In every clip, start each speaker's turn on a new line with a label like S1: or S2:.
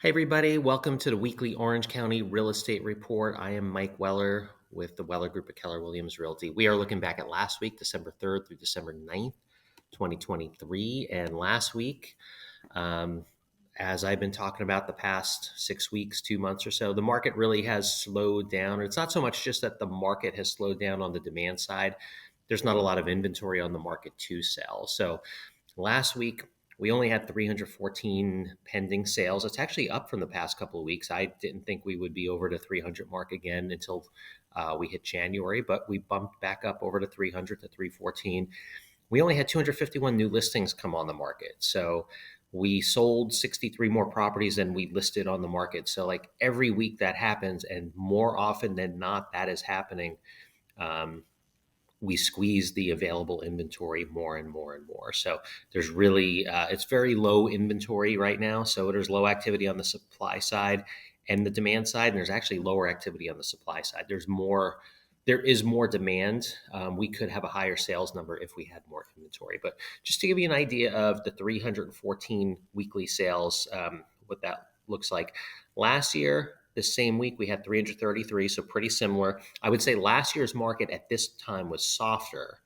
S1: Hey, everybody. Welcome to the weekly Orange County Real Estate Report. I am Mike Weller with the Weller Group of Keller Williams Realty. We are looking back at last week, December 3rd through December 9th, 2023. And last week, um, as I've been talking about the past 6 weeks, 2 months or so, the market really has slowed down. It's not so much just that the market has slowed down on the demand side, there's not a lot of inventory on the market to sell. So last week, we only had 314 pending sales. It's actually up from the past couple of weeks. I didn't think we would be over the 300 mark again until we hit January, but we bumped back up over to 300 to 314. We only had 251 new listings come on the market. So we sold 63 more properties than we listed on the market. So, like every week that happens, and more often than not, that is happening. Um, we squeeze the available inventory more and more and more. So there's really, it's very low inventory right now. So there's low activity on the supply side and the demand side. And there's actually lower activity on the supply side. There is more demand. We could have a higher sales number if we had more inventory. But just to give you an idea of the 314 weekly sales, what that looks like. Last year, the same week, we had 333, so pretty similar. I would say last year's market at this time was softer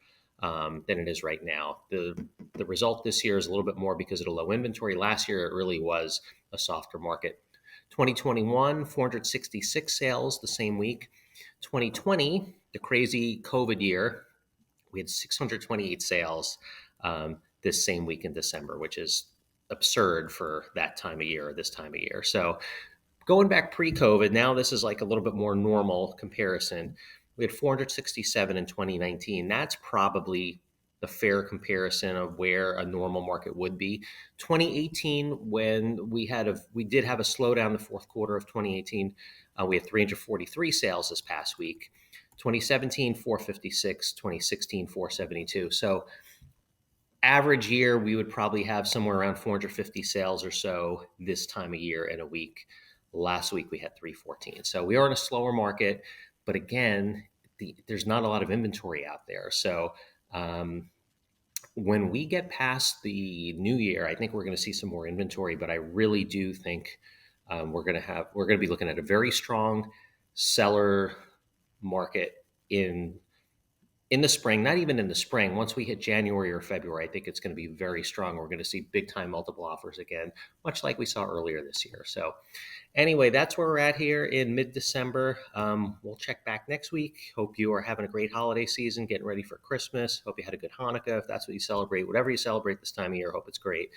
S1: than it is right now. The result this year is a little bit more because of the low inventory. Last year, it really was a softer market. 2021, 466 sales the same week. 2020, the crazy COVID year, we had 628 sales this same week in December, which is absurd for that time of year or this time of year. So going back pre-COVID, now this is like a little bit more normal comparison. We had 467 in 2019. That's probably the fair comparison of where a normal market would be. 2018, when we did have a slowdown the fourth quarter of 2018, we had 343 sales this past week. 2017, 456. 2016, 472. So average year, we would probably have somewhere around 450 sales or so this time of year in a week. Last week we had 314. So we are in a slower market, but again, there's not a lot of inventory out there. So when we get past the new year, I think we're going to see some more inventory. But I really do think we're going to be looking at a very strong seller market in the spring, not even in the spring, once we hit January or February, I think it's going to be very strong. We're going to see big time multiple offers again, much like we saw earlier this year. So, anyway, that's where we're at here in mid December. We'll check back next week. Hope you are having a great holiday season, getting ready for Christmas. Hope you had a good Hanukkah if that's what you celebrate. Whatever you celebrate this time of year, hope it's great.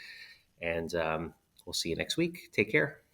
S1: And we'll see you next week. Take care.